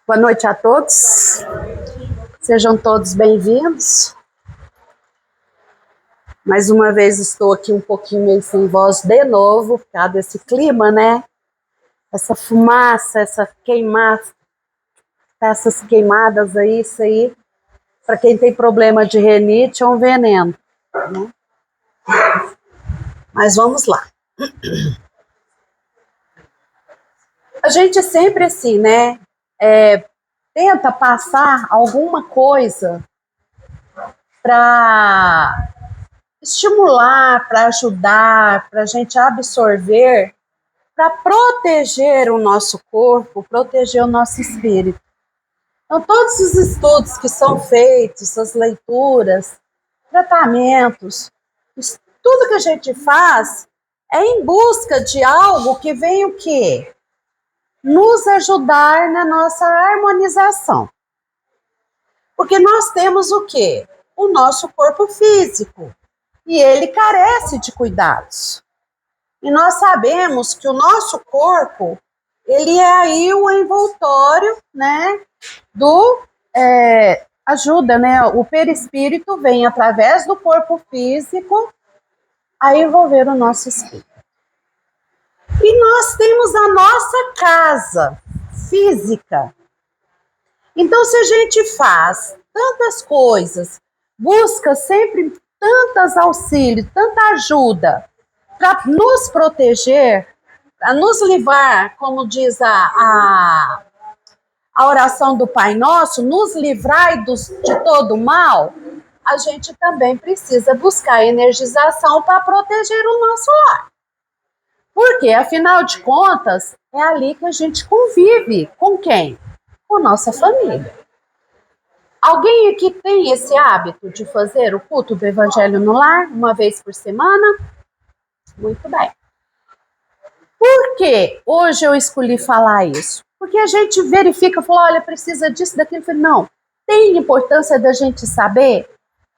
Boa noite a todos, sejam todos bem-vindos. Mais uma vez estou aqui um pouquinho meio sem voz de novo, por causa desse clima, né? Essa fumaça, essas queimadas aí, isso aí, para quem tem problema de rinite, é um veneno, né? Mas vamos lá. A gente sempre assim, né? Tenta passar alguma coisa para estimular, para ajudar, para a gente absorver, para proteger o nosso corpo, proteger o nosso espírito. Então, todos os estudos que são feitos, as leituras, tratamentos, tudo que a gente faz é em busca de algo que vem o quê? Nos ajudar na nossa harmonização. Porque nós temos o quê? O nosso corpo físico. E ele carece de cuidados. E nós sabemos que o nosso corpo, ele é aí o envoltório, né, ajuda, né, o perispírito vem através do corpo físico a envolver o nosso espírito. E nós temos a nossa casa física. Então, se a gente faz tantas coisas, busca sempre tantos auxílios, tanta ajuda para nos proteger, para nos livrar, como diz a oração do Pai Nosso, nos livrai de todo mal, a gente também precisa buscar energização para proteger o nosso lar. Porque, afinal de contas, é ali que a gente convive. Com quem? Com nossa família. Alguém aqui tem esse hábito de fazer o culto do Evangelho no lar, uma vez por semana? Muito bem. Por que hoje eu escolhi falar isso? Porque a gente verifica, fala, olha, precisa disso, daquilo. Não, tem importância da gente saber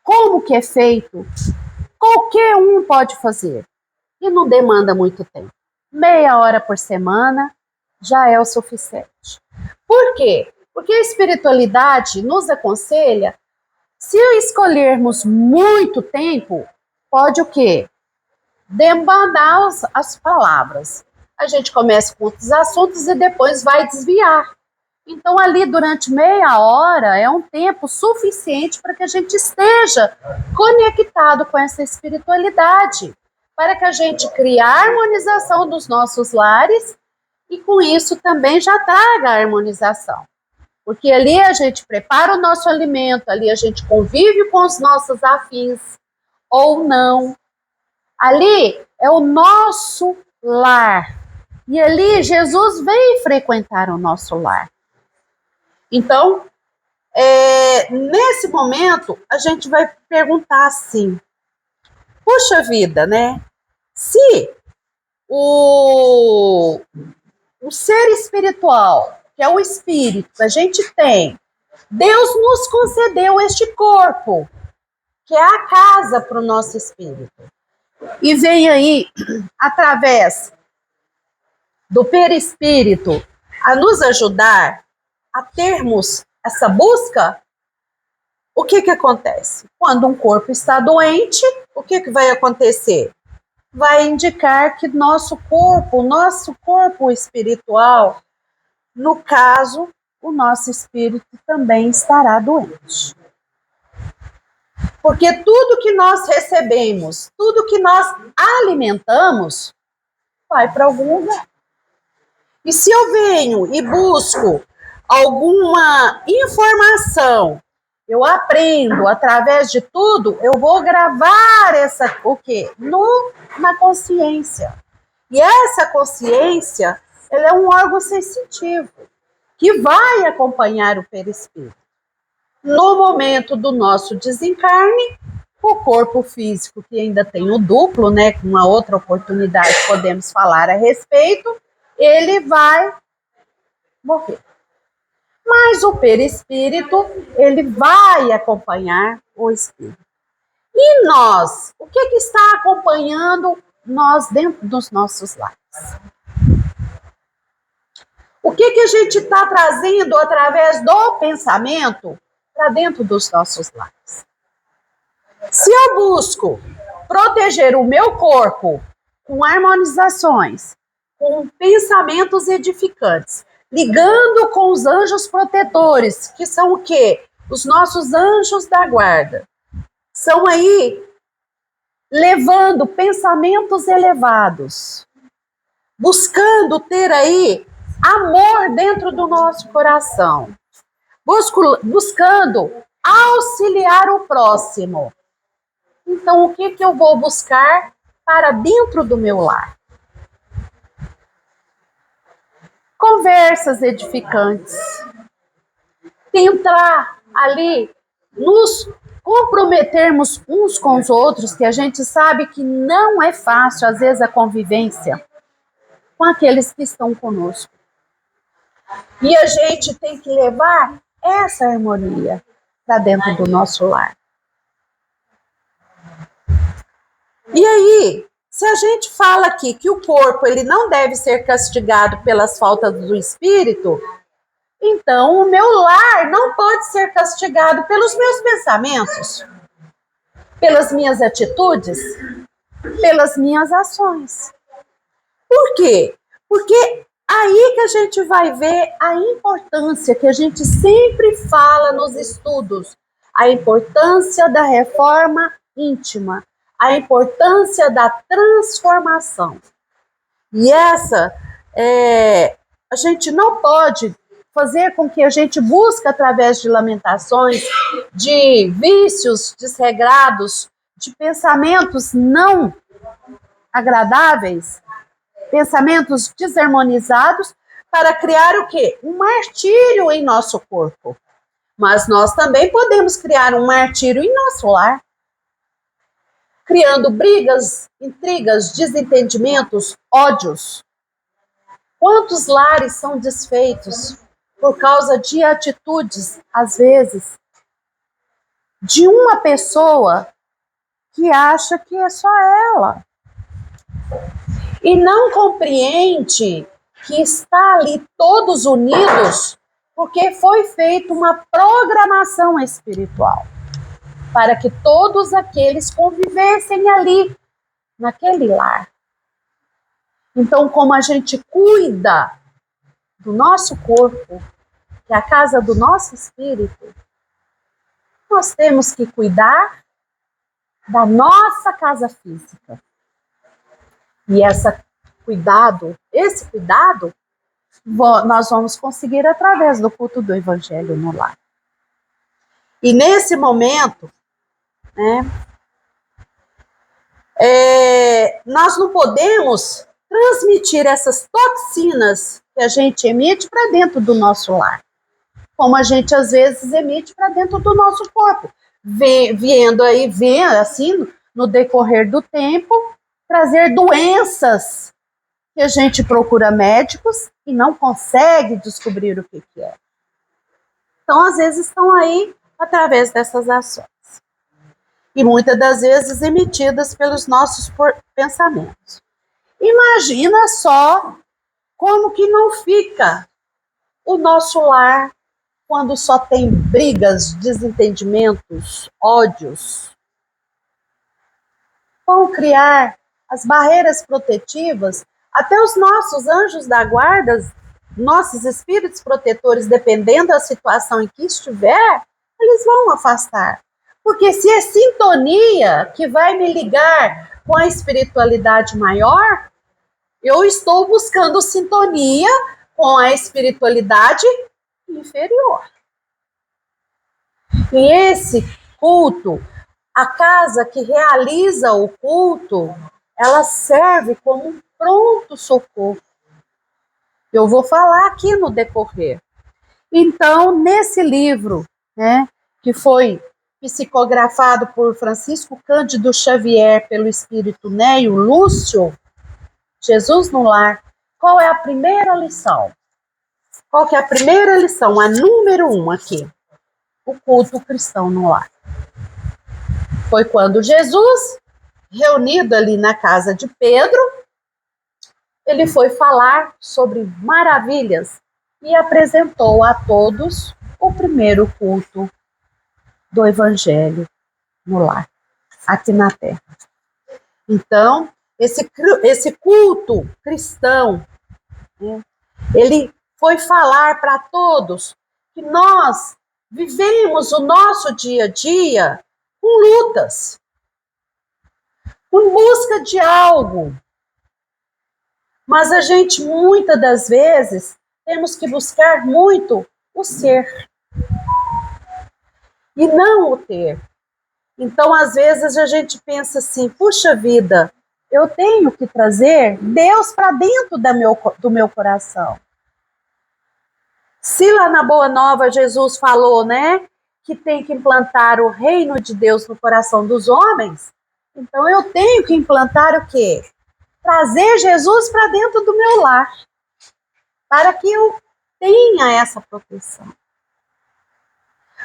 como que é feito. Qualquer um pode fazer. E não demanda muito tempo. Meia hora por semana já é o suficiente. Por quê? Porque a espiritualidade nos aconselha, se escolhermos muito tempo, pode o quê? Demandar as palavras. A gente começa com outros assuntos e depois vai desviar. Então, ali durante meia hora é um tempo suficiente para que a gente esteja conectado com essa espiritualidade, para que a gente crie a harmonização dos nossos lares e com isso também já traga a harmonização. Porque ali a gente prepara o nosso alimento, ali a gente convive com os nossos afins ou não. Ali é o nosso lar. E ali Jesus vem frequentar o nosso lar. Então, nesse momento, a gente vai perguntar assim, puxa vida, né? Se o ser espiritual, que é o espírito, a gente tem, Deus nos concedeu este corpo, que é a casa para o nosso espírito. E vem aí, através do perispírito, a nos ajudar a termos essa busca. O que acontece? Quando um corpo está doente, o que vai acontecer? Vai indicar que nosso corpo espiritual, no caso, o nosso espírito também estará doente. Porque tudo que nós recebemos, tudo que nós alimentamos, vai para algum lugar. E se eu venho e busco alguma informação, eu aprendo através de tudo, eu vou gravar o quê? Na consciência. E essa consciência, ela é um órgão sensitivo, que vai acompanhar o perispírito. No momento do nosso desencarne, o corpo físico, que ainda tem o duplo, né, com uma outra oportunidade podemos falar a respeito, ele vai morrer. Mas o perispírito, ele vai acompanhar o espírito. E nós, o que está acompanhando nós dentro dos nossos lares? O que a gente está trazendo através do pensamento para dentro dos nossos lares? Se eu busco proteger o meu corpo com harmonizações, com pensamentos edificantes, ligando com os anjos protetores, que são o quê? Os nossos anjos da guarda. São aí levando pensamentos elevados, buscando ter aí amor dentro do nosso coração, buscando auxiliar o próximo. Então, o que eu vou buscar para dentro do meu lar? Conversas edificantes. Tentar ali nos comprometermos uns com os outros, que a gente sabe que não é fácil, às vezes, a convivência com aqueles que estão conosco. E a gente tem que levar essa harmonia para dentro do nosso lar. E aí, se a gente fala aqui que o corpo ele não deve ser castigado pelas faltas do espírito, então o meu lar não pode ser castigado pelos meus pensamentos, pelas minhas atitudes, pelas minhas ações. Por quê? Porque aí que a gente vai ver a importância que a gente sempre fala nos estudos, a importância da reforma íntima, a importância da transformação. E essa, a gente não pode fazer com que a gente busque através de lamentações, de vícios desregrados, de pensamentos não agradáveis, pensamentos desarmonizados, para criar o quê? Um martírio em nosso corpo. Mas nós também podemos criar um martírio em nosso lar, criando brigas, intrigas, desentendimentos, ódios. Quantos lares são desfeitos por causa de atitudes, às vezes, de uma pessoa que acha que é só ela e não compreende que está ali todos unidos porque foi feita uma programação espiritual para que todos aqueles convivessem ali, naquele lar. Então, como a gente cuida do nosso corpo, que é a casa do nosso espírito, nós temos que cuidar da nossa casa física. E esse cuidado, nós vamos conseguir através do culto do Evangelho no lar. E nesse momento, nós não podemos transmitir essas toxinas que a gente emite para dentro do nosso lar, como a gente às vezes emite para dentro do nosso corpo, vendo assim, no decorrer do tempo, trazer doenças que a gente procura médicos e não consegue descobrir o que é. Então, às vezes, estão aí através dessas ações. E muitas das vezes emitidas pelos nossos pensamentos. Imagina só como que não fica o nosso lar quando só tem brigas, desentendimentos, ódios. Vão criar as barreiras protetivas, até os nossos anjos da guarda, nossos espíritos protetores, dependendo da situação em que estiver, eles vão afastar. Porque se é sintonia que vai me ligar com a espiritualidade maior, eu estou buscando sintonia com a espiritualidade inferior. E esse culto, a casa que realiza o culto, ela serve como um pronto socorro. Eu vou falar aqui no decorrer. Então, nesse livro, que foi psicografado por Francisco Cândido Xavier, pelo espírito Neio Lúcio, Jesus no Lar, qual é a primeira lição? Qual que é a primeira lição? A número 1 aqui. O culto cristão no lar. Foi quando Jesus, reunido ali na casa de Pedro, ele foi falar sobre maravilhas e apresentou a todos o primeiro culto do Evangelho no lar, aqui na Terra. Então, esse culto cristão, né, ele foi falar para todos que nós vivemos o nosso dia a dia com lutas, em busca de algo. Mas a gente, muitas das vezes, temos que buscar muito o ser e não o ter. Então, às vezes, a gente pensa assim, puxa vida, eu tenho que trazer Deus para dentro do meu coração. Se lá na Boa Nova Jesus falou, né, que tem que implantar o reino de Deus no coração dos homens, então eu tenho que implantar o quê? Trazer Jesus para dentro do meu lar, para que eu tenha essa proteção.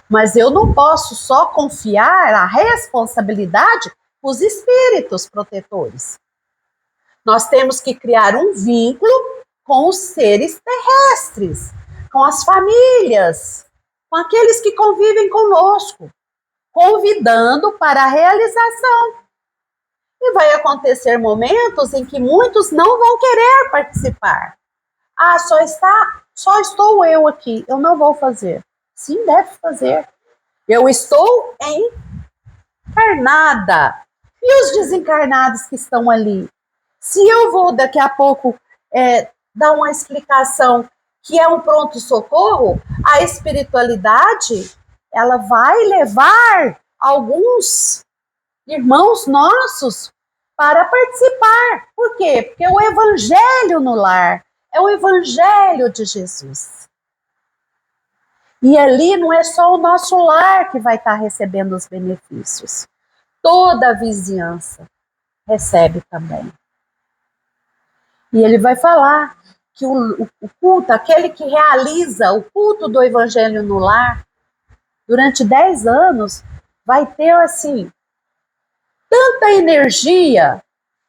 Mas eu não posso só confiar a responsabilidade os espíritos protetores. Nós temos que criar um vínculo com os seres terrestres, com as famílias, com aqueles que convivem conosco, convidando para a realização. E vai acontecer momentos em que muitos não vão querer participar. Ah, só estou eu aqui, eu não vou fazer. Sim, deve fazer. Eu estou encarnada. E os desencarnados que estão ali? Se eu vou daqui a pouco dar uma explicação que é um pronto-socorro, a espiritualidade, ela vai levar alguns irmãos nossos para participar. Por quê? Porque o evangelho no lar é o evangelho de Jesus. E ali não é só o nosso lar que vai estar recebendo os benefícios. Toda a vizinhança recebe também. E ele vai falar que o culto, aquele que realiza o culto do Evangelho no lar, durante 10 anos, vai ter, assim, tanta energia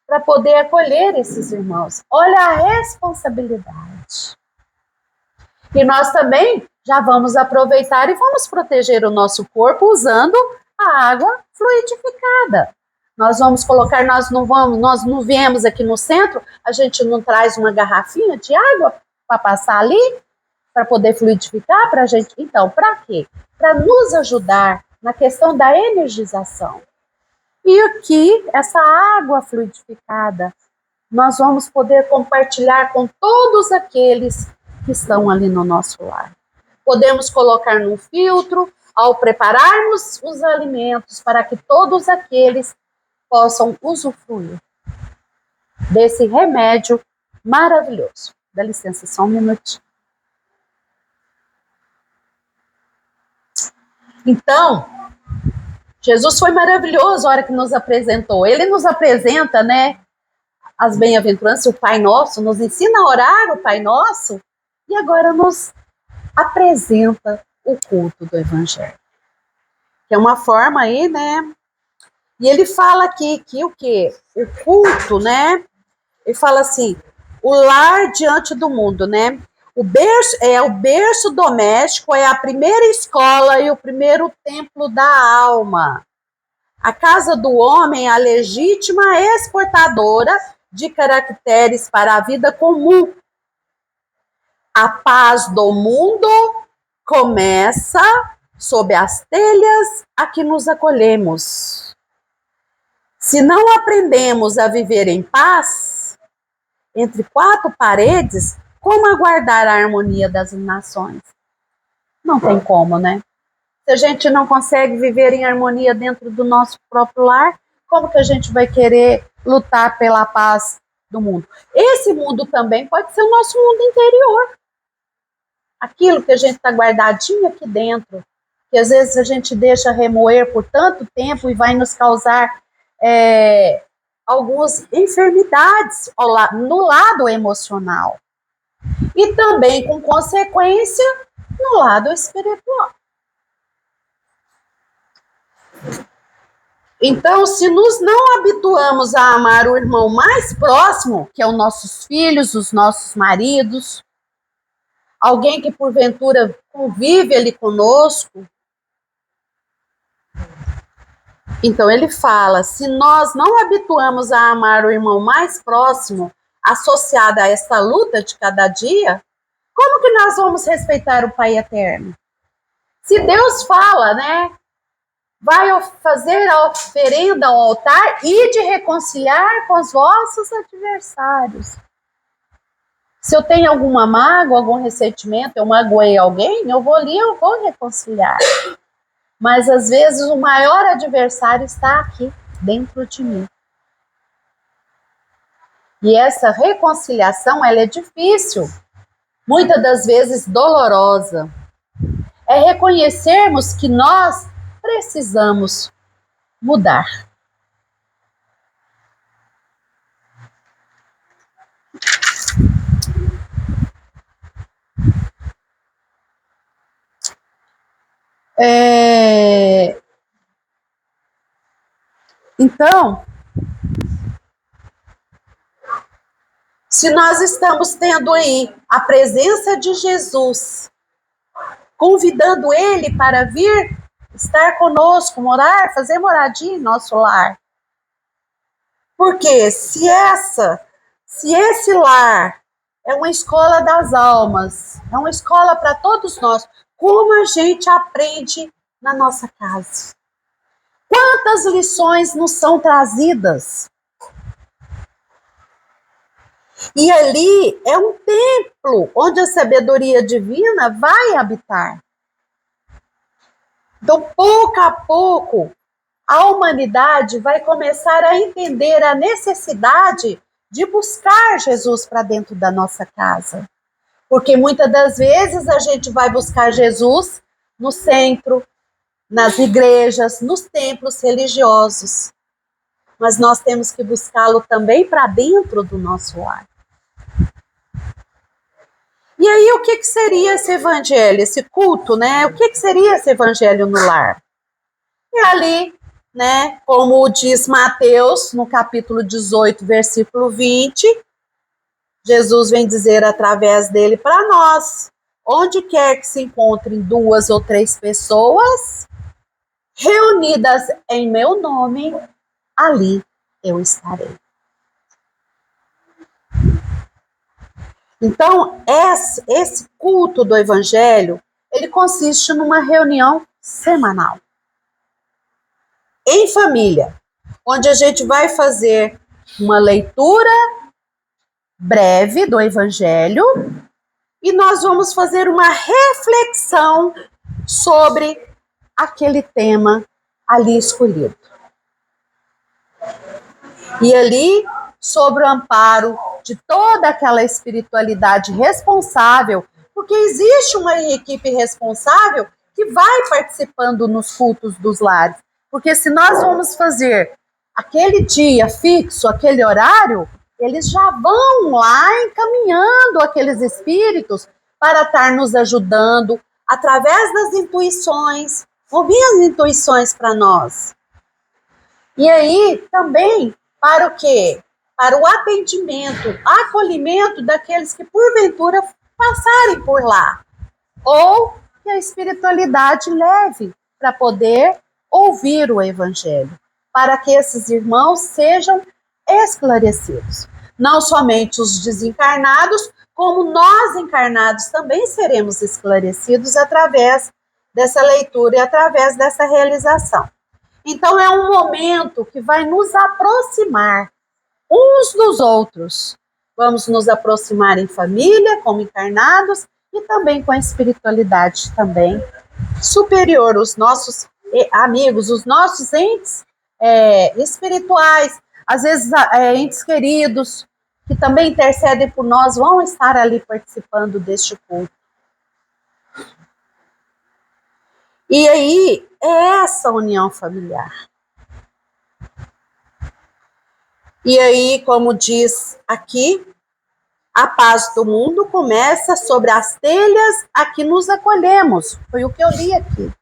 para poder acolher esses irmãos. Olha a responsabilidade. E nós também já vamos aproveitar e vamos proteger o nosso corpo usando a água fluidificada. Nós vamos colocar, nós não viemos aqui no centro, a gente não traz uma garrafinha de água para passar ali, para poder fluidificar para a gente. Então, para quê? Para nos ajudar na questão da energização. E aqui, essa água fluidificada, nós vamos poder compartilhar com todos aqueles que estão ali no nosso lar. Podemos colocar num filtro, ao prepararmos os alimentos, para que todos aqueles possam usufruir desse remédio maravilhoso. Dá licença, só um minutinho. Então, Jesus foi maravilhoso a hora que nos apresentou. Ele nos apresenta, né, as bem-aventuranças, o Pai Nosso, nos ensina a orar o Pai Nosso, e agora nos apresenta o culto do Evangelho. Que é uma forma aí, né? E ele fala aqui que o quê? O culto, né? Ele fala assim, o lar diante do mundo, né? O berço doméstico, é a primeira escola e o primeiro templo da alma. A casa do homem é a legítima exportadora de caracteres para a vida comum. A paz do mundo começa sob as telhas a que nos acolhemos. Se não aprendemos a viver em paz, entre quatro paredes, como aguardar a harmonia das nações? Não tem como, né? Se a gente não consegue viver em harmonia dentro do nosso próprio lar, como que a gente vai querer lutar pela paz do mundo? Esse mundo também pode ser o nosso mundo interior. Aquilo que a gente está guardadinho aqui dentro, que às vezes a gente deixa remoer por tanto tempo e vai nos causar algumas enfermidades no lado emocional. E também, com consequência, no lado espiritual. Então, se nos não habituamos a amar o irmão mais próximo, que é os nossos filhos, os nossos maridos, alguém que porventura convive ali conosco. Então ele fala, se nós não habituamos a amar o irmão mais próximo, associado a essa luta de cada dia, como que nós vamos respeitar o Pai eterno? Se Deus fala, né, vai fazer a oferenda ao altar e de reconciliar com os vossos adversários. Se eu tenho alguma mágoa, algum ressentimento, eu magoei alguém, eu vou ali, eu vou reconciliar. Mas às vezes o maior adversário está aqui, dentro de mim. E essa reconciliação, ela é difícil, muitas das vezes dolorosa. É reconhecermos que nós precisamos mudar. Então, se nós estamos tendo aí a presença de Jesus, convidando Ele para vir estar conosco, morar, fazer moradia em nosso lar. Porque se esse lar é uma escola das almas, é uma escola para todos nós, como a gente aprende na nossa casa? Quantas lições nos são trazidas? E ali é um templo onde a sabedoria divina vai habitar. Então, pouco a pouco, a humanidade vai começar a entender a necessidade de buscar Jesus para dentro da nossa casa. Porque muitas das vezes a gente vai buscar Jesus no centro, nas igrejas, nos templos religiosos. Mas nós temos que buscá-lo também para dentro do nosso lar. E aí, o que seria esse evangelho, esse culto, né? O que seria esse evangelho no lar? E ali, né, como diz Mateus, no capítulo 18, versículo 20, Jesus vem dizer através dele para nós, onde quer que se encontrem 2 ou 3 pessoas, reunidas em meu nome, ali eu estarei. Então, esse culto do evangelho, ele consiste numa reunião semanal. Em família, onde a gente vai fazer uma leitura breve do evangelho e nós vamos fazer uma reflexão sobre aquele tema ali escolhido. E ali, sobre o amparo de toda aquela espiritualidade responsável, porque existe uma equipe responsável que vai participando nos cultos dos lares. Porque se nós vamos fazer aquele dia fixo, aquele horário, eles já vão lá encaminhando aqueles espíritos para estar nos ajudando através das intuições, ouvir as intuições para nós. E aí também para o quê? Para o atendimento, acolhimento daqueles que porventura passarem por lá. Ou que a espiritualidade leve para poder ouvir o evangelho, para que esses irmãos sejam esclarecidos. Não somente os desencarnados, como nós encarnados também seremos esclarecidos através dessa leitura e através dessa realização. Então é um momento que vai nos aproximar uns dos outros. Vamos nos aproximar em família, como encarnados, e também com a espiritualidade também superior, os nossos amigos, os nossos entes espirituais, às vezes entes queridos, que também intercedem por nós, vão estar ali participando deste culto. E aí, é essa união familiar. E aí, como diz aqui, a paz do mundo começa sobre as telhas a que nos acolhemos. Foi o que eu li aqui.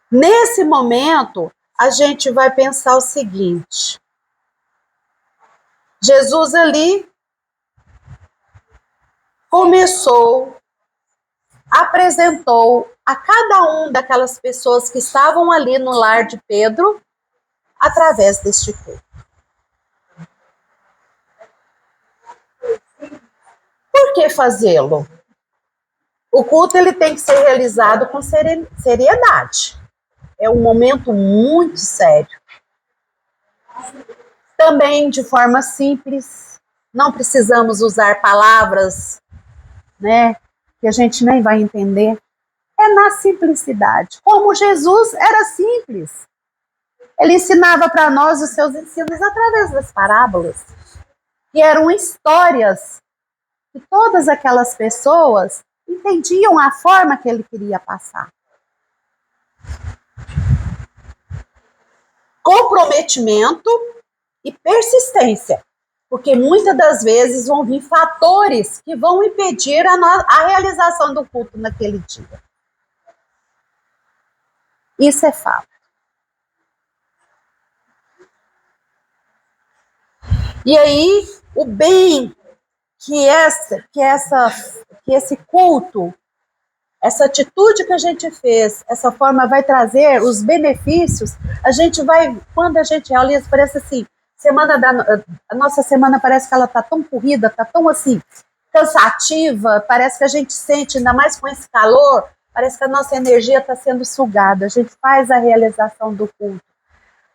Nesse momento, a gente vai pensar o seguinte. Jesus ali começou, apresentou a cada um daquelas pessoas que estavam ali no lar de Pedro, através deste culto. Por que fazê-lo? O culto ele tem que ser realizado com seriedade. É um momento muito sério. Também de forma simples. Não precisamos usar palavras, né, que a gente nem vai entender. É na simplicidade. Como Jesus era simples. Ele ensinava para nós os seus ensinos através das parábolas, que eram histórias que todas aquelas pessoas entendiam a forma que ele queria passar. Comprometimento e persistência, porque muitas das vezes vão vir fatores que vão impedir a realização do culto naquele dia. Isso é fato. E aí, o bem que esse culto, essa atitude que a gente fez, essa forma vai trazer os benefícios, a gente vai, quando a gente realiza, parece assim, a nossa semana parece que ela está tão corrida, está tão assim, cansativa, parece que a gente sente, ainda mais com esse calor, parece que a nossa energia está sendo sugada, a gente faz a realização do culto,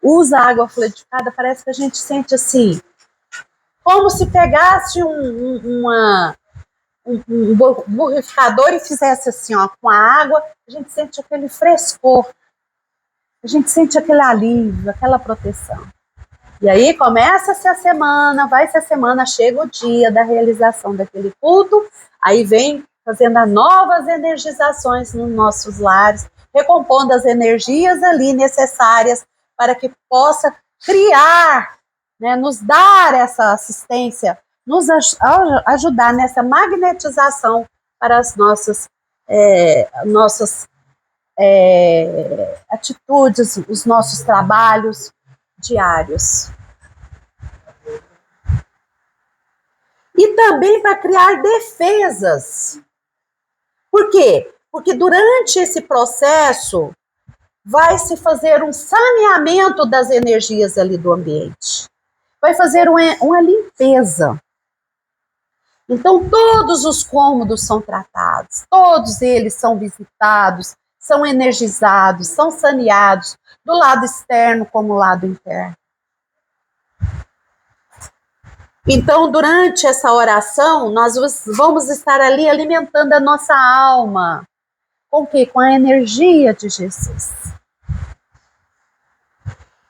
usa a água fluidificada, parece que a gente sente assim, como se pegasse um borrificador e fizesse assim, ó, com a água, a gente sente aquele frescor, a gente sente aquele alívio, aquela proteção. E aí começa-se a semana, vai-se a semana, chega o dia da realização daquele culto, aí vem fazendo as novas energizações nos nossos lares, recompondo as energias ali necessárias para que possa criar, né, nos dar essa assistência, nos ajudar nessa magnetização para as nossas atitudes, os nossos trabalhos diários. E também para criar defesas. Por quê? Porque durante esse processo vai se fazer um saneamento das energias ali do ambiente. Vai fazer uma limpeza. Então, todos os cômodos são tratados, todos eles são visitados, são energizados, são saneados, do lado externo como do lado interno. Então, durante essa oração, nós vamos estar ali alimentando a nossa alma. Com o quê? Com a energia de Jesus.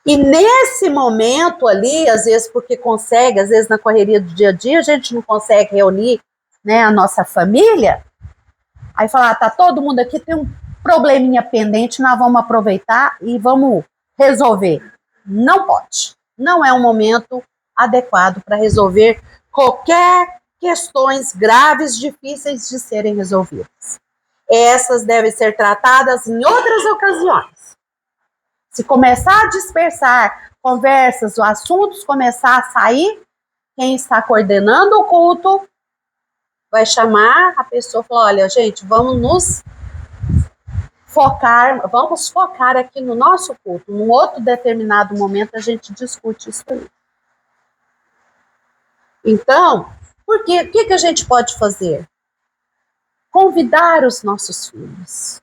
E nesse momento ali, às vezes porque consegue, às vezes na correria do dia a dia, a gente não consegue reunir, né, a nossa família, aí falar, tá todo mundo aqui, tem um probleminha pendente, nós vamos aproveitar e vamos resolver. Não pode. Não é um momento adequado para resolver qualquer questões graves, difíceis de serem resolvidas. Essas devem ser tratadas em outras ocasiões. Se começar a dispersar conversas ou assuntos, começar a sair, quem está coordenando o culto vai chamar a pessoa e falar, olha, gente, vamos focar aqui no nosso culto. Num outro determinado momento a gente discute isso aí. Então, o que a gente pode fazer? Convidar os nossos filhos.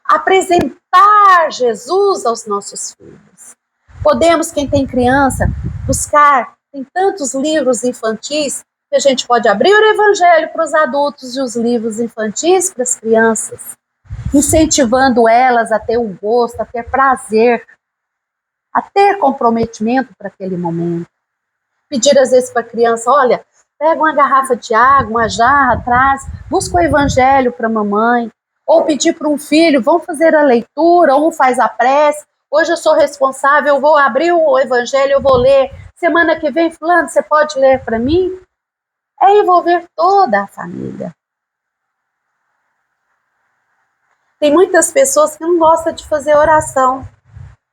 Apresentar Jesus aos nossos filhos. Podemos, quem tem criança, buscar, tem tantos livros infantis, que a gente pode abrir o evangelho para os adultos e os livros infantis para as crianças, incentivando elas a ter um gosto, a ter prazer, a ter comprometimento para aquele momento. Pedir às vezes para a criança, olha, pega uma garrafa de água, uma jarra, traz, busca o evangelho para a mamãe, ou pedir para um filho, vamos fazer a leitura, ou um faz a prece, hoje eu sou responsável, eu vou abrir o evangelho, eu vou ler, semana que vem, fulano, você pode ler para mim? É envolver toda a família. Tem muitas pessoas que não gostam de fazer oração,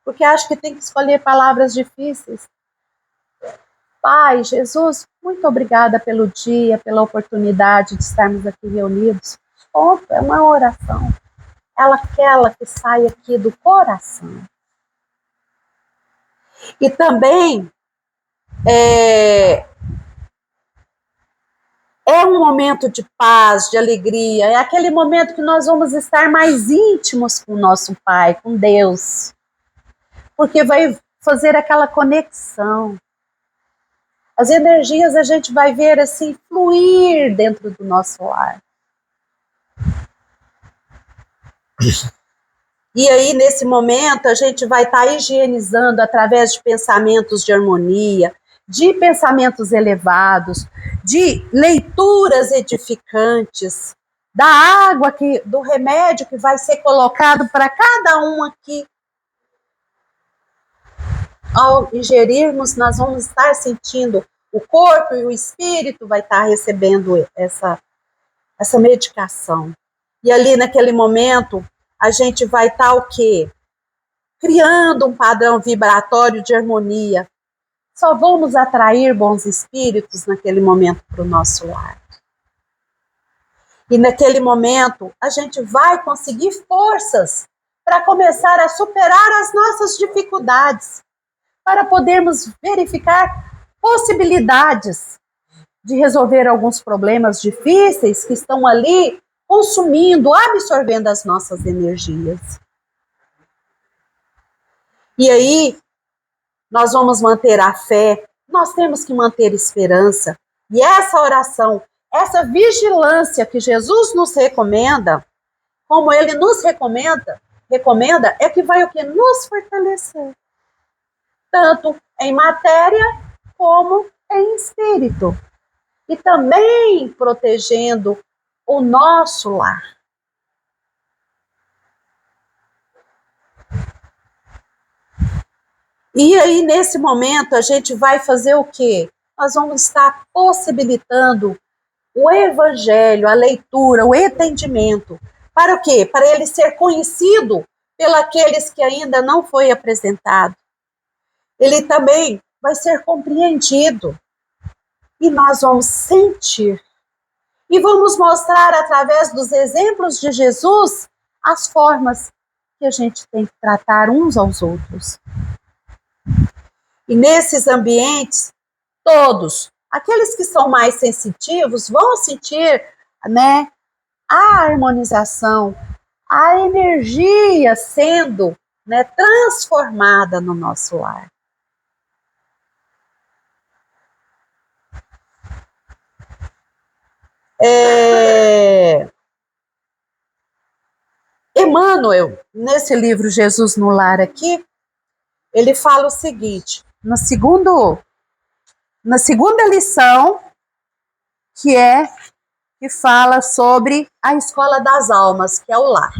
porque acham que tem que escolher palavras difíceis. Pai, Jesus, muito obrigada pelo dia, pela oportunidade de estarmos aqui reunidos. Ponto, é uma oração. Aquela que sai aqui do coração. E também é um momento de paz, de alegria, é aquele momento que nós vamos estar mais íntimos com o nosso Pai, com Deus, porque vai fazer aquela conexão. As energias a gente vai ver assim fluir dentro do nosso lar. E aí, nesse momento, a gente vai estar higienizando através de pensamentos de harmonia, de pensamentos elevados, de leituras edificantes, da água, do remédio que vai ser colocado para cada um aqui. Ao ingerirmos, nós vamos estar sentindo o corpo e o espírito vai estar recebendo essa medicação. E ali, naquele momento, a gente vai estar o quê? Criando um padrão vibratório de harmonia. Só vamos atrair bons espíritos naquele momento para o nosso lar. E naquele momento, a gente vai conseguir forças para começar a superar as nossas dificuldades, para podermos verificar possibilidades de resolver alguns problemas difíceis que estão ali consumindo, absorvendo as nossas energias. E aí, nós vamos manter a fé, nós temos que manter esperança. E essa oração, essa vigilância que Jesus nos recomenda, como ele nos recomenda é que vai o quê? Nos fortalecer. Tanto em matéria como em espírito. E também protegendo o nosso lar. E aí, nesse momento, a gente vai fazer o quê? Nós vamos estar possibilitando o evangelho, a leitura, o entendimento. Para o quê? Para ele ser conhecido pelos que ainda não foi apresentado. Ele também vai ser compreendido. E nós vamos sentir. E vamos mostrar, através dos exemplos de Jesus, as formas que a gente tem que tratar uns aos outros. E nesses ambientes, todos, aqueles que são mais sensitivos, vão sentir, né, a harmonização, a energia sendo, né, transformada no nosso lar. Emmanuel, nesse livro Jesus no Lar aqui, ele fala o seguinte, na segunda lição, que fala sobre a escola das almas, que é o lar.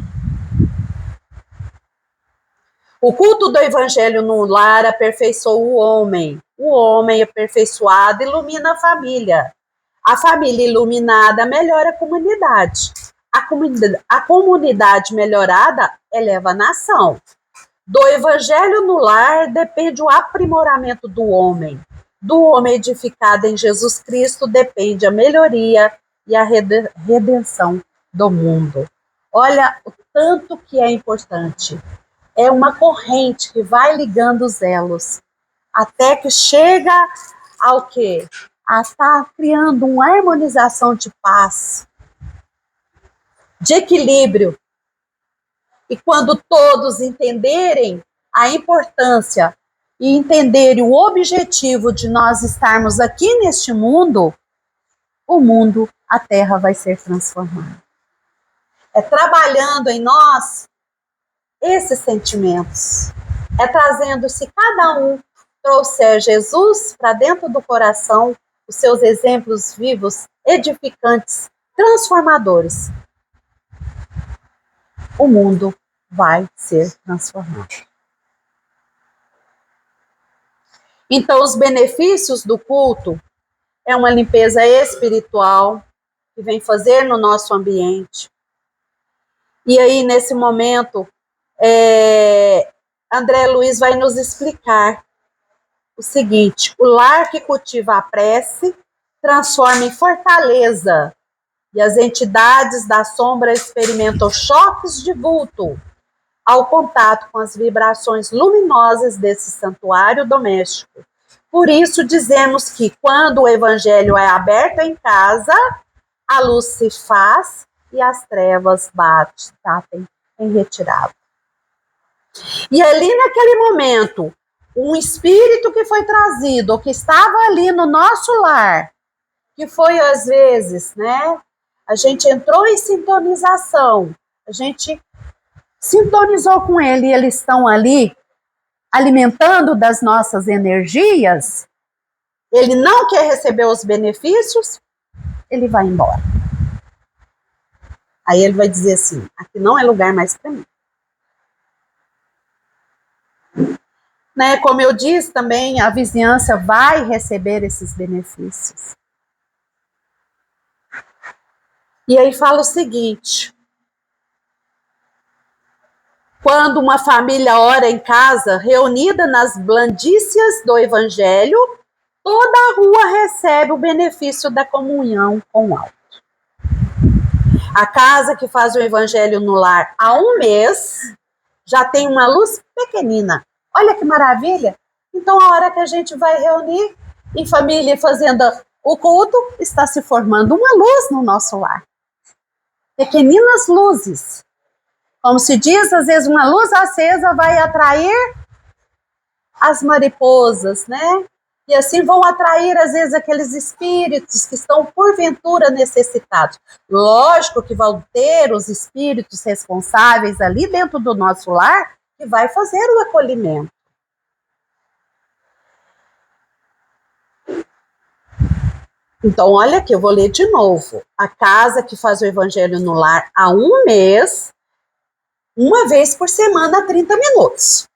O culto do evangelho no lar aperfeiçoa o homem. O homem aperfeiçoado ilumina a família. A família iluminada melhora a comunidade. A comunidade melhorada eleva a nação. Do evangelho no lar depende o aprimoramento do homem. Do homem edificado em Jesus Cristo depende a melhoria e a redenção do mundo. Olha o tanto que é importante. É uma corrente que vai ligando os elos, até que chega ao quê? A estar criando uma harmonização de paz, de equilíbrio. E quando todos entenderem a importância e entenderem o objetivo de nós estarmos aqui neste mundo, o mundo, a Terra vai ser transformada. É trabalhando em nós esses sentimentos. É trazendo, se cada um trouxer Jesus para dentro do coração, os seus exemplos vivos, edificantes, transformadores, o mundo vai ser transformado. Então, os benefícios do culto é uma limpeza espiritual que vem fazer no nosso ambiente. E aí, nesse momento, André Luiz vai nos explicar o seguinte: o lar que cultiva a prece transforma em fortaleza, e as entidades da sombra experimentam choques de vulto ao contato com as vibrações luminosas desse santuário doméstico. Por isso dizemos que quando o evangelho é aberto em casa, a luz se faz e as trevas batem em retirada. E ali naquele momento, um espírito que foi trazido, ou que estava ali no nosso lar, que foi às vezes, né? A gente entrou em sintonização, a gente sintonizou com ele e eles estão ali alimentando das nossas energias, ele não quer receber os benefícios, ele vai embora. Aí ele vai dizer assim: aqui não é lugar mais para mim. Né? Como eu disse também, a vizinhança vai receber esses benefícios. E aí fala o seguinte: quando uma família ora em casa, reunida nas blandícias do evangelho, toda a rua recebe o benefício da comunhão com o alto. A casa que faz o evangelho no lar há um mês já tem uma luz pequenina. Olha que maravilha! Então, a hora que a gente vai reunir em família fazendo o culto, está se formando uma luz no nosso lar. Pequeninas luzes. Como se diz, às vezes uma luz acesa vai atrair as mariposas, né? E assim vão atrair, às vezes, aqueles espíritos que estão, porventura, necessitados. Lógico que vão ter os espíritos responsáveis ali dentro do nosso lar que vai fazer o acolhimento. Então, olha aqui, eu vou ler de novo. A casa que faz o evangelho no lar há um mês, uma vez por semana, 30 minutos.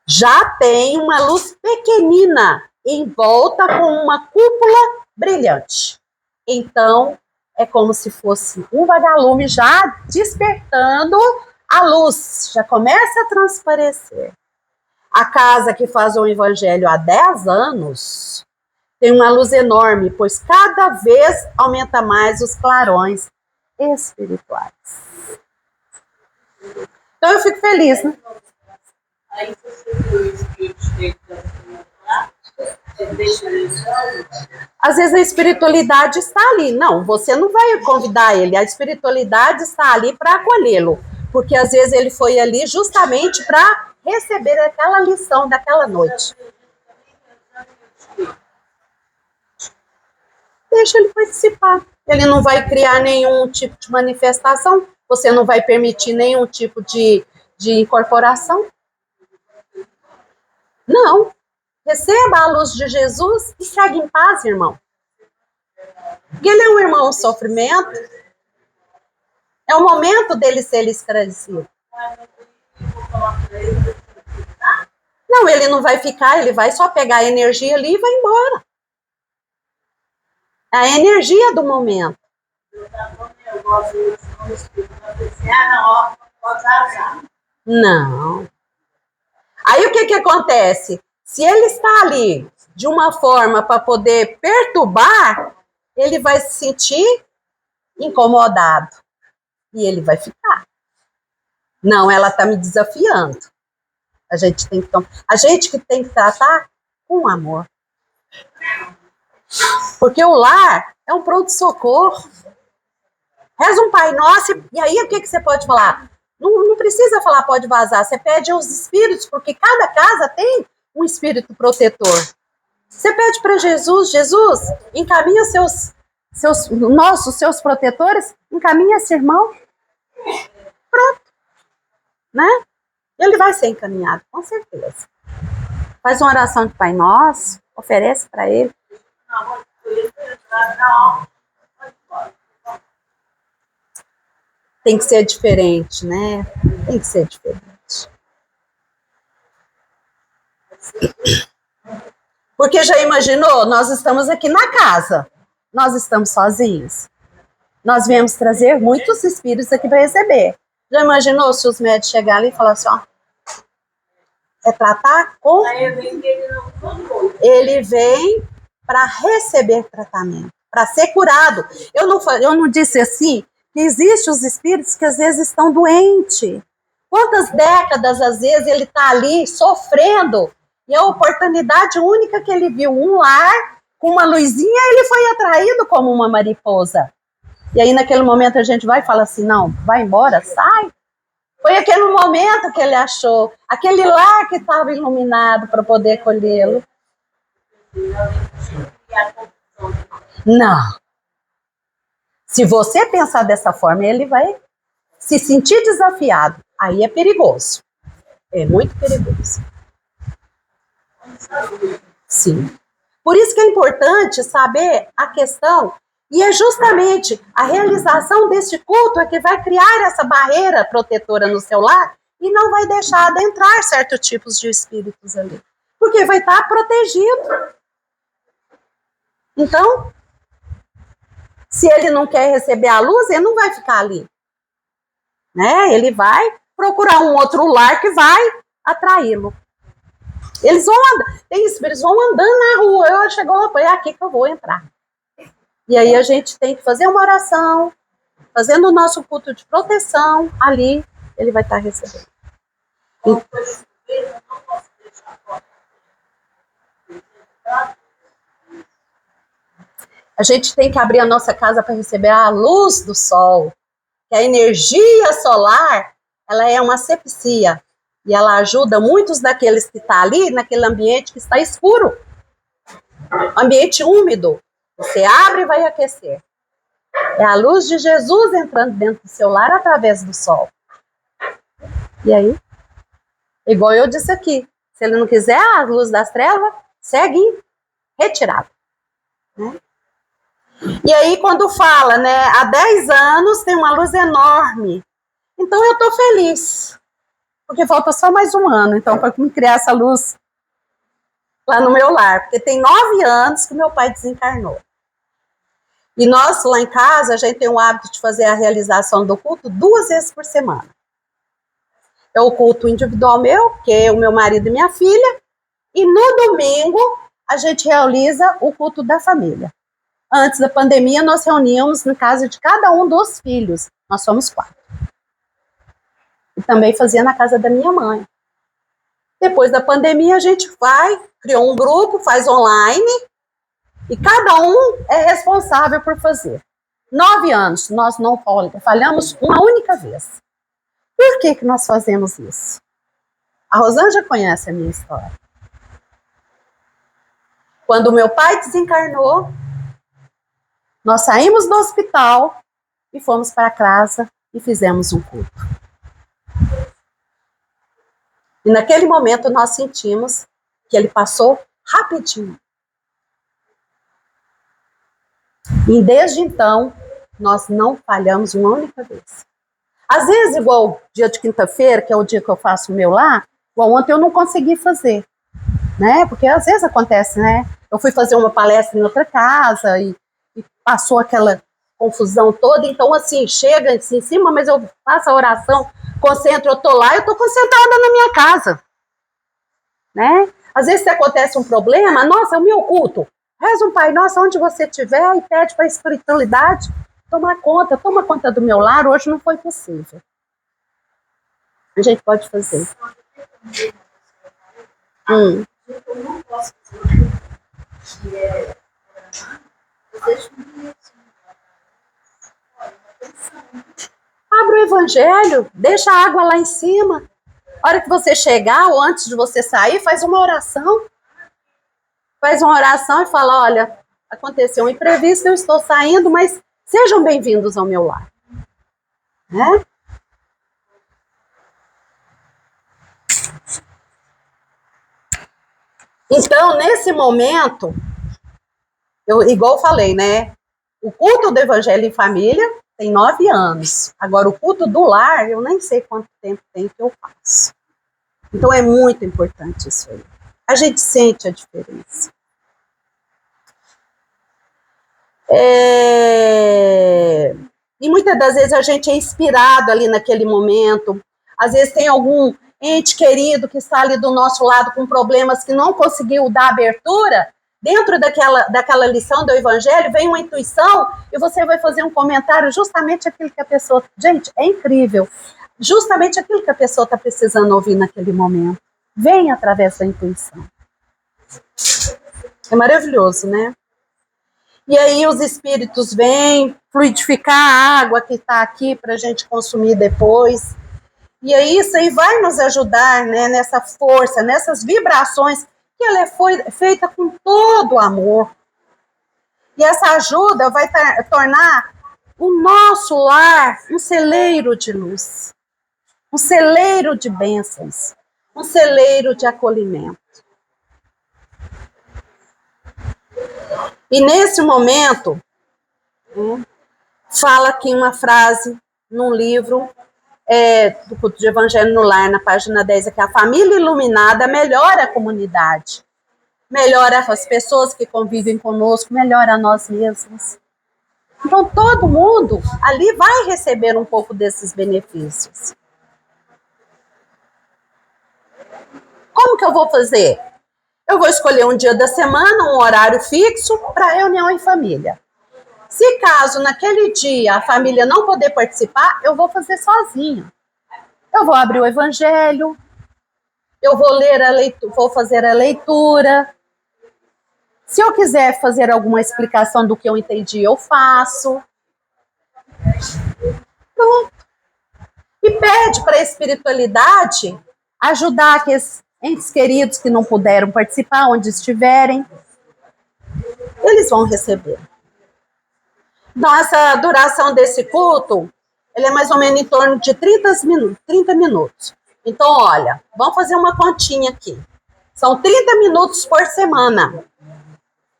Já tem uma luz pequenina em volta com uma cúpula brilhante. Então, é como se fosse um vagalume já despertando a luz, já começa a transparecer. A casa que faz o evangelho há 10 anos tem uma luz enorme, pois cada vez aumenta mais os clarões espirituais. Então eu fico feliz, né? Aí você vê o espírito lá, deixa ele só. Às vezes a espiritualidade está ali. Não, você não vai convidar ele. A espiritualidade está ali para acolhê-lo. Porque às vezes ele foi ali justamente para receber aquela lição daquela noite. Deixa ele participar. Ele não vai criar nenhum tipo de manifestação. Você não vai permitir nenhum tipo de incorporação. Não. Receba a luz de Jesus e segue em paz, irmão. Porque ele é um irmão em sofrimento. É o momento dele ser esclarecido. Não, ele não vai ficar, ele vai só pegar a energia ali e vai embora. É a energia do momento. Não. Aí o que acontece? Se ele está ali de uma forma para poder perturbar, ele vai se sentir incomodado. E ele vai ficar. Não, ela está me desafiando. A gente que tem que tratar com amor. Porque o lar é um pronto-socorro. Reza um Pai Nosso, e aí o que você pode falar? Não precisa falar pode vazar, você pede aos espíritos, porque cada casa tem um espírito protetor. Você pede para Jesus, Jesus, encaminha seus protetores, encaminha esse irmão. Pronto. Né? Ele vai ser encaminhado, com certeza. Faz uma oração de Pai Nosso, oferece para ele. Tem que ser diferente, né? Tem que ser diferente. Porque já imaginou? Nós estamos aqui na casa. Nós estamos sozinhos. Nós viemos trazer muitos espíritos aqui para receber. Já imaginou se os médicos chegarem ali e falarem assim, ó, É tratar com... Aí vem que ele não foi. Ele vem para receber tratamento, para ser curado. Eu não disse assim, que existem os espíritos que às vezes estão doentes. Quantas décadas, às vezes, ele está ali sofrendo, e a oportunidade única que ele viu, um lar, com uma luzinha, ele foi atraído como uma mariposa. E aí, naquele momento, a gente vai e fala assim, não, vai embora, sai. Foi aquele momento que ele achou, aquele lar que estava iluminado para poder colhê-lo. Não. Se você pensar dessa forma, ele vai se sentir desafiado. Aí é perigoso. É muito perigoso. Sim. Por isso que é importante saber a questão, e é justamente a realização deste culto é que vai criar essa barreira protetora no seu lar e não vai deixar adentrar certos tipos de espíritos ali. Porque vai estar protegido. Então, se ele não quer receber a luz, ele não vai ficar ali. Né? Ele vai procurar um outro lar que vai atraí-lo. Eles vão andar, tem espíritos vão andando na rua. Eu chegou lá, falei, é aqui que eu vou entrar. E aí a gente tem que fazer uma oração, fazendo o nosso culto de proteção, ali ele vai estar recebendo. A gente tem que abrir a nossa casa para receber a luz do sol, que a energia solar, ela é uma asepsia, e ela ajuda muitos daqueles que estão ali, naquele ambiente que está escuro, ambiente úmido. Você abre e vai aquecer. É a luz de Jesus entrando dentro do seu lar através do sol. E aí? Igual eu disse aqui, se ele não quiser a luz das trevas, segue retirado. Né? E aí quando fala, né, há 10 anos tem uma luz enorme. Então eu estou feliz. Porque falta só mais um ano, então, para me criar essa luz lá no meu lar. Porque tem 9 anos que meu pai desencarnou. E nós, lá em casa, a gente tem o hábito de fazer a realização do culto 2 vezes por semana. É o culto individual meu, que é o meu marido e minha filha, e no domingo a gente realiza o culto da família. Antes da pandemia, nós reuníamos na casa de cada um dos filhos. Nós somos 4. E também fazia na casa da minha mãe. Depois da pandemia, a gente criou um grupo, faz online, e cada um é responsável por fazer. 9 anos, nós não falhamos uma única vez. Por que nós fazemos isso? A Rosângela conhece a minha história. Quando meu pai desencarnou, nós saímos do hospital e fomos para casa e fizemos um culto. E naquele momento nós sentimos que ele passou rapidinho. E desde então, nós não falhamos uma única vez. Às vezes, igual dia de quinta-feira, que é o dia que eu faço o meu lá, igual ontem eu não consegui fazer, né? Porque às vezes acontece, né? Eu fui fazer uma palestra em outra casa e passou aquela confusão toda, então assim, chega assim, em cima, mas eu faço a oração, concentro, eu tô lá, eu tô concentrada na minha casa, né? Às vezes se acontece um problema, nossa, é o meu culto, reza um Pai Nosso onde você estiver e pede para a espiritualidade toma conta do meu lar, hoje não foi possível. A gente pode fazer. Eu não posso fazer Abre o evangelho, deixa a água lá em cima. A hora que você chegar ou antes de você sair, faz uma oração. Faz uma oração e fala, olha, aconteceu um imprevisto, eu estou saindo, mas sejam bem-vindos ao meu lar. Né? Então, nesse momento, igual eu falei, né? O culto do Evangelho em Família tem 9 anos. Agora, o culto do lar, eu nem sei quanto tempo tem que eu faço. Então, é muito importante isso aí. A gente sente a diferença. E muitas das vezes a gente é inspirado ali naquele momento. Às vezes tem algum ente querido que está ali do nosso lado com problemas que não conseguiu dar abertura, dentro daquela lição do Evangelho, vem uma intuição e você vai fazer um comentário justamente aquilo que a pessoa... Gente, é incrível. Justamente aquilo que a pessoa está precisando ouvir naquele momento. Vem através da intuição. É maravilhoso, né? E aí os espíritos vêm fluidificar a água que está aqui para a gente consumir depois. E aí isso aí vai nos ajudar, né, nessa força, nessas vibrações, que ela foi feita com todo o amor. E essa ajuda vai tornar o nosso lar um celeiro de luz, um celeiro de bênçãos, um celeiro de acolhimento. E nesse momento, fala aqui uma frase num livro do Culto de Evangelho no Lar, na página 10, aqui, a família iluminada melhora a comunidade, melhora as pessoas que convivem conosco, melhora nós mesmos. Então, todo mundo ali vai receber um pouco desses benefícios. Como que eu vou fazer? Eu vou escolher um dia da semana, um horário fixo para reunião em família. Se caso naquele dia a família não poder participar, eu vou fazer sozinha. Eu vou abrir o Evangelho, eu vou ler vou fazer a leitura. Se eu quiser fazer alguma explicação do que eu entendi, eu faço. Pronto. E pede para a espiritualidade ajudar aqueles entes queridos que não puderam participar, onde estiverem. Eles vão receber. Então, essa duração desse culto, ele é mais ou menos em torno de 30 minutos. Então, olha, vamos fazer uma continha aqui. São 30 minutos por semana.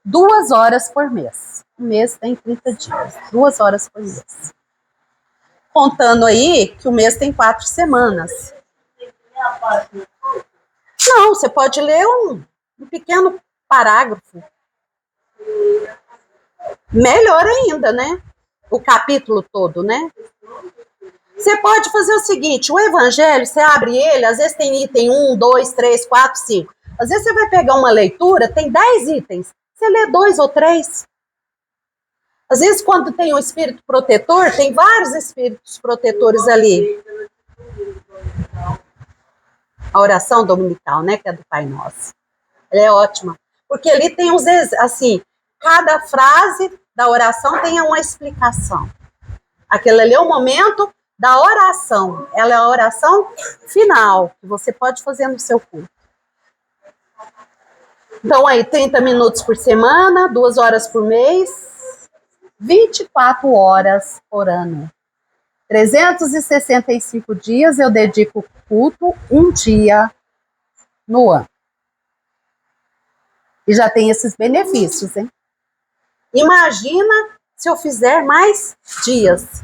2 horas por mês. Um mês tem 30 dias. 2 horas por mês. Contando aí que o mês tem 4 semanas. Não, você pode ler um pequeno parágrafo. Melhor ainda, né? O capítulo todo, né? Você pode fazer o seguinte, o Evangelho, você abre ele, às vezes tem item 1, 2, 3, 4, 5. Às vezes você vai pegar uma leitura, tem 10 itens. Você lê 2 ou 3. Às vezes, quando tem um espírito protetor, tem vários espíritos protetores ali. A oração dominical, né, que é do Pai Nosso. Ela é ótima. Porque ali tem uns, assim, cada frase da oração tem uma explicação. Aquele ali é o momento da oração. Ela é a oração final, que você pode fazer no seu culto. Então, aí, 30 minutos por semana, 2 horas por mês, 24 horas por ano. 365 dias eu dedico culto, um dia no ano. E já tem esses benefícios, hein? Imagina se eu fizer mais dias,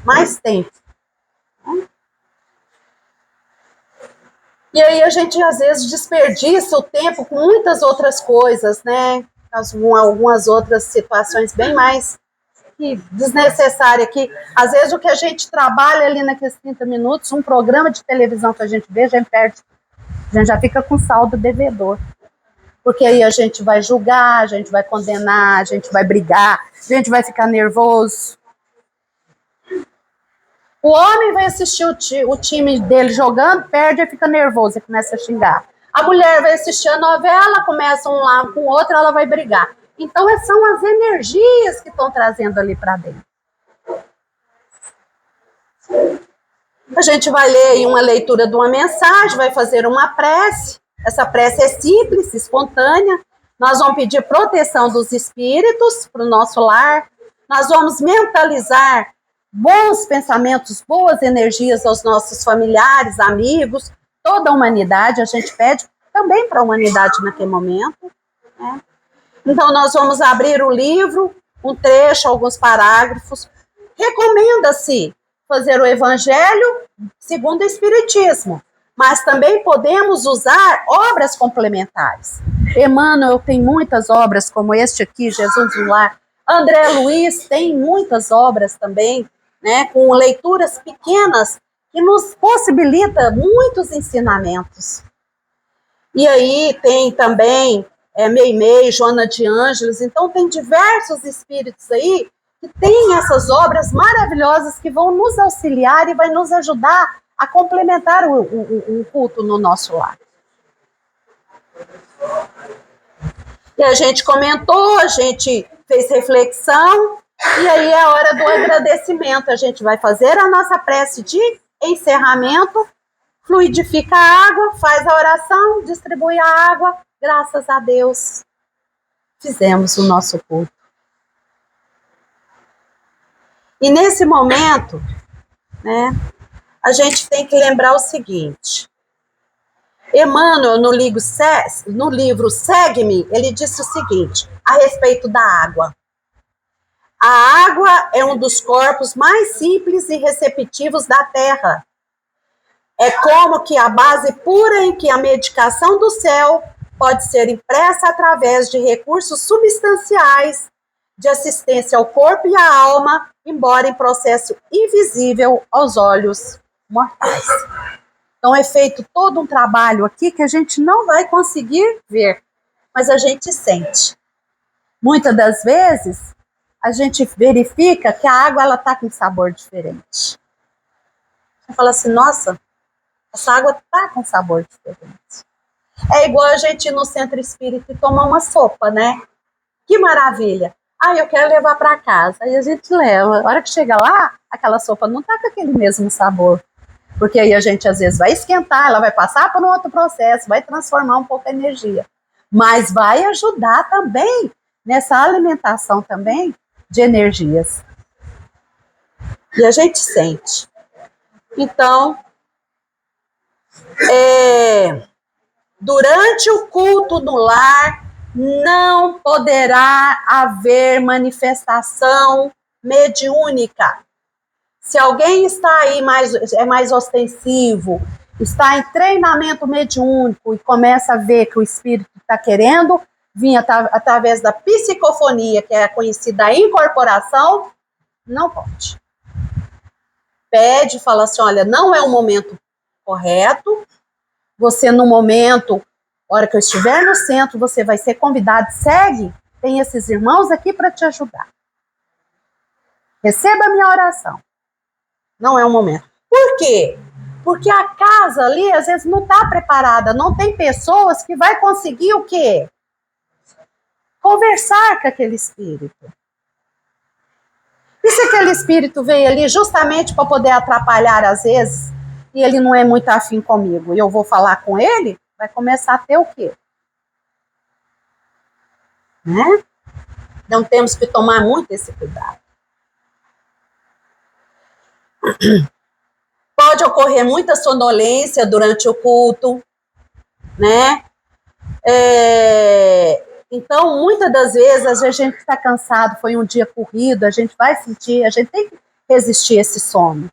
mais tempo. E aí a gente, às vezes, desperdiça o tempo com muitas outras coisas, né? Algumas outras situações bem mais desnecessárias aqui. Às vezes o que a gente trabalha ali naqueles 30 minutos, um programa de televisão que a gente vê, a gente já fica com saldo devedor. Porque aí a gente vai julgar, a gente vai condenar, a gente vai brigar, a gente vai ficar nervoso. O homem vai assistir o time dele jogando, perde e fica nervoso e começa a xingar. A mulher vai assistir a novela, começa um lado com o outro, ela vai brigar. Então, são as energias que estão trazendo ali para dentro. A gente vai ler aí uma leitura de uma mensagem, vai fazer uma prece. Essa prece é simples, espontânea. Nós vamos pedir proteção dos espíritos para o nosso lar. Nós vamos mentalizar bons pensamentos, boas energias aos nossos familiares, amigos, toda a humanidade. A gente pede também para a humanidade naquele momento, né? Então, nós vamos abrir o livro, um trecho, alguns parágrafos. Recomenda-se fazer o Evangelho segundo o Espiritismo, mas também podemos usar obras complementares. Emmanuel tem muitas obras, como este aqui, Jesus no Lar. André Luiz tem muitas obras também, né, com leituras pequenas que nos possibilita muitos ensinamentos. E aí tem também Meimei, Joana de Ângeles, então tem diversos espíritos aí que têm essas obras maravilhosas que vão nos auxiliar e vai nos ajudar a complementar o culto no nosso lar. E a gente comentou, a gente fez reflexão, e aí é a hora do agradecimento. A gente vai fazer a nossa prece de encerramento, fluidifica a água, faz a oração, distribui a água. Graças a Deus, fizemos o nosso culto. E nesse momento, né, a gente tem que lembrar o seguinte. Emmanuel, no livro Segue-me, ele disse o seguinte, a respeito da água. A água é um dos corpos mais simples e receptivos da Terra. É como que a base pura em que a medicação do céu pode ser impressa através de recursos substanciais de assistência ao corpo e à alma, embora em processo invisível aos olhos mortais. Então é feito todo um trabalho aqui que a gente não vai conseguir ver, mas a gente sente. Muitas das vezes, a gente verifica que a água ela está com sabor diferente. Você fala assim, nossa, essa água está com sabor diferente. É igual a gente ir no centro espírita e tomar uma sopa, né? Que maravilha! Ah, eu quero levar para casa. Aí a gente leva. A hora que chega lá, aquela sopa não está com aquele mesmo sabor. Porque aí a gente, às vezes, vai esquentar, ela vai passar por um outro processo, vai transformar um pouco a energia. Mas vai ajudar também nessa alimentação também de energias. E a gente sente. Então, durante o culto no lar, não poderá haver manifestação mediúnica. Se alguém está aí mais ostensivo, está em treinamento mediúnico e começa a ver que o espírito está querendo vir através da psicofonia, que é a conhecida incorporação, não pode. Pede, fala assim, olha, não é o momento correto, você no momento, hora que eu estiver no centro, você vai ser convidado, segue, tem esses irmãos aqui para te ajudar. Receba a minha oração. Não é o momento. Por quê? Porque a casa ali, às vezes, não está preparada, não tem pessoas que vai conseguir o quê? Conversar com aquele espírito. E se aquele espírito veio ali justamente para poder atrapalhar, às vezes, e ele não é muito afim comigo, e eu vou falar com ele, vai começar a ter o quê? Né? Então temos que tomar muito esse cuidado. Pode ocorrer muita sonolência durante o culto, né? Então, muitas das vezes, a gente está cansado, foi um dia corrido, a gente vai sentir, a gente tem que resistir a esse sono.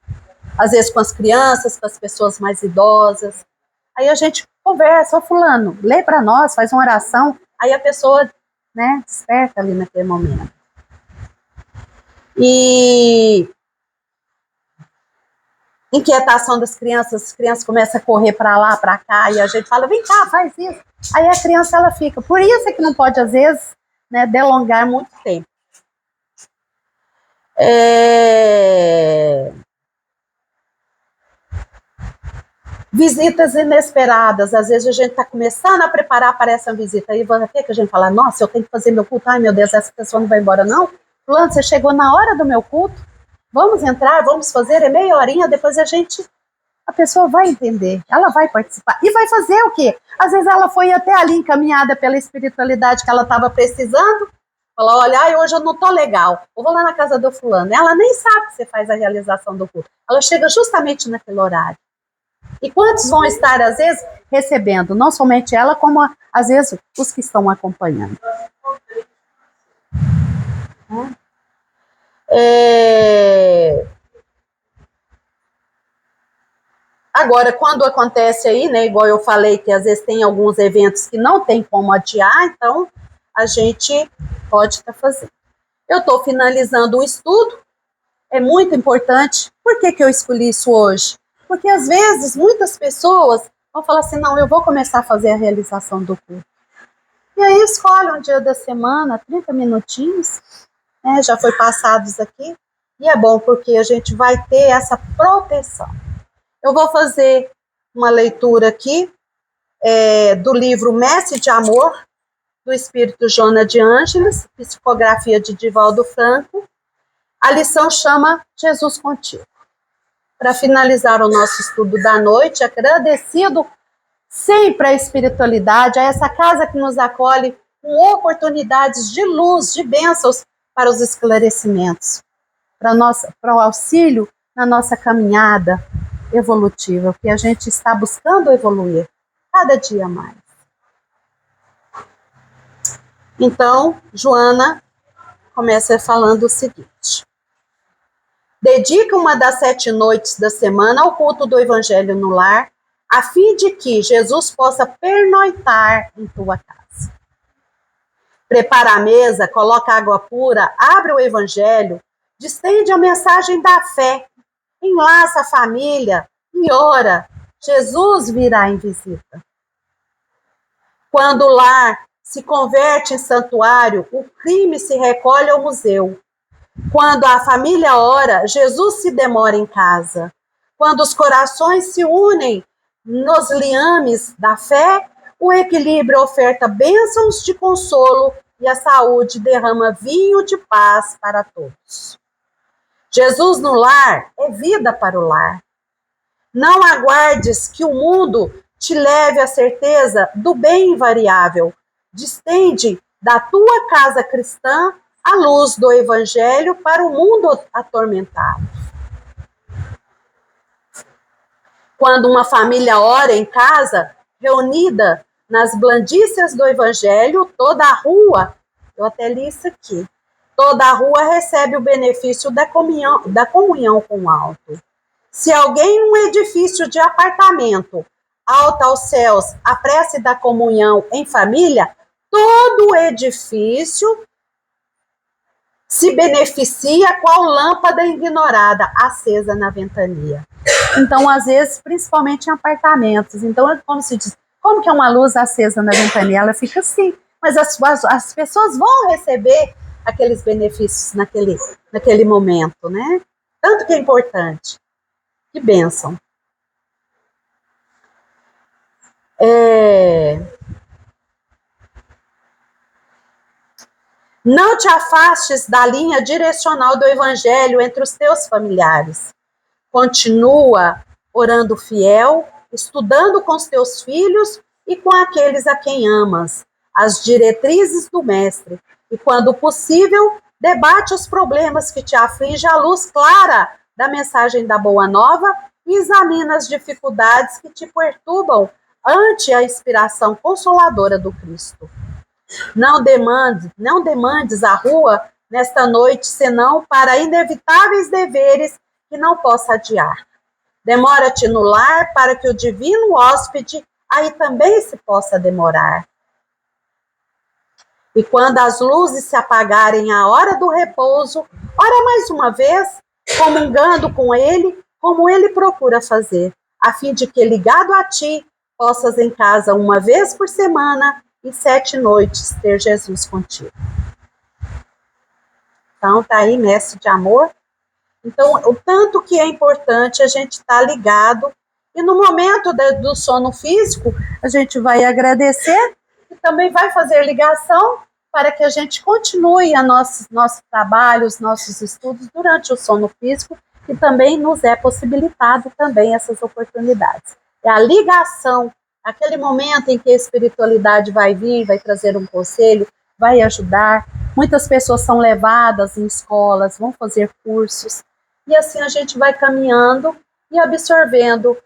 Às vezes com as crianças, com as pessoas mais idosas. Aí a gente conversa, fulano, lê para nós, faz uma oração, aí a pessoa, né, desperta ali naquele momento. E inquietação das crianças, as crianças começam a correr para lá, para cá, e a gente fala, vem cá, faz isso. Aí a criança, ela fica. Por isso é que não pode, às vezes, né, delongar muito tempo. Visitas inesperadas. Às vezes a gente está começando a preparar para essa visita. Aí até que a gente fala, nossa, eu tenho que fazer meu culto. Ai, meu Deus, essa pessoa não vai embora, não? Fulano, você chegou na hora do meu culto? Vamos entrar, vamos fazer, é meia horinha, depois a pessoa vai entender, ela vai participar. E vai fazer o quê? Às vezes ela foi até ali encaminhada pela espiritualidade que ela estava precisando, fala, olha, hoje eu não estou legal, eu vou lá na casa do fulano. Ela nem sabe que você faz a realização do culto. Ela chega justamente naquele horário. E quantos vão estar, às vezes, recebendo? Não somente ela, como, às vezes, os que estão acompanhando. Agora, quando acontece aí, né, igual eu falei, que às vezes tem alguns eventos que não tem como adiar, então a gente pode estar fazendo. Eu estou finalizando o estudo, é muito importante. Por que eu escolhi isso hoje? Porque às vezes muitas pessoas vão falar assim, não, eu vou começar a fazer a realização do culto. E aí escolhe um dia da semana, 30 minutinhos, né, já foi passados aqui, e é bom porque a gente vai ter essa proteção. Eu vou fazer uma leitura aqui do livro Mestre de Amor, do Espírito Joana de Ângeles, psicografia de Divaldo Franco. A lição chama Jesus Contigo. Para finalizar o nosso estudo da noite, agradecido sempre à espiritualidade, a essa casa que nos acolhe com oportunidades de luz, de bênçãos para os esclarecimentos, para o auxílio na nossa caminhada evolutiva, porque a gente está buscando evoluir cada dia mais. Então, Joana começa falando o seguinte: dedica uma das 7 noites da semana ao culto do Evangelho no lar, a fim de que Jesus possa pernoitar em tua casa. Prepara a mesa, coloca água pura, abre o Evangelho, distende a mensagem da fé, enlaça a família e ora. Jesus virá em visita. Quando o lar se converte em santuário, o crime se recolhe ao museu. Quando a família ora, Jesus se demora em casa. Quando os corações se unem nos liames da fé, o equilíbrio oferta bênçãos de consolo e a saúde derrama vinho de paz para todos. Jesus no lar é vida para o lar. Não aguardes que o mundo te leve à certeza do bem invariável. Distende da tua casa cristã a luz do Evangelho para o mundo atormentado. Quando uma família ora em casa, reunida nas blandícias do Evangelho, toda a rua, eu até li isso aqui, toda a rua recebe o benefício da comunhão com o alto. Se alguém num edifício de apartamento alta aos céus a prece da comunhão em família, todo o edifício se beneficia qual lâmpada ignorada acesa na ventania. Então, às vezes, principalmente em apartamentos. Então, como se diz, como que é uma luz acesa na ventania? Ela fica assim. Mas as pessoas vão receber aqueles benefícios naquele momento, né? Tanto que é importante. Que bênção. Não te afastes da linha direcional do Evangelho entre os teus familiares. Continua orando fiel, estudando com os teus filhos e com aqueles a quem amas, as diretrizes do Mestre. E, quando possível, debate os problemas que te afligem à luz clara da mensagem da Boa Nova e examina as dificuldades que te perturbam ante a inspiração consoladora do Cristo. Não demandes a rua nesta noite, senão para inevitáveis deveres que não possa adiar. Demora-te no lar para que o divino hóspede aí também se possa demorar. E quando as luzes se apagarem à hora do repouso, ora mais uma vez, comungando com ele, como ele procura fazer, a fim de que, ligado a ti, possas em casa uma vez por semana e 7 noites ter Jesus contigo. Então, tá aí, mestre de amor. Então, o tanto que é importante a gente estar ligado, e no momento do sono físico, a gente vai agradecer e também vai fazer ligação para que a gente continue nosso trabalho, os nossos estudos durante o sono físico, e também nos é possibilitado também essas oportunidades. É a ligação, aquele momento em que a espiritualidade vai vir, vai trazer um conselho, vai ajudar. Muitas pessoas são levadas em escolas, vão fazer cursos, e assim a gente vai caminhando e absorvendo,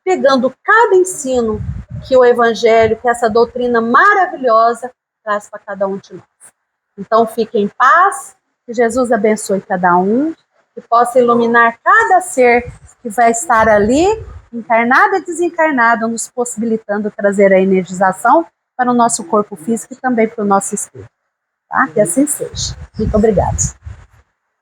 pegando cada ensino que o Evangelho, que essa doutrina maravilhosa traz para cada um de nós. Então, fiquem em paz, que Jesus abençoe cada um, que possa iluminar cada ser que vai estar ali, encarnado e desencarnado, nos possibilitando trazer a energização para o nosso corpo físico e também para o nosso espírito. Tá? Que assim seja. Muito obrigada.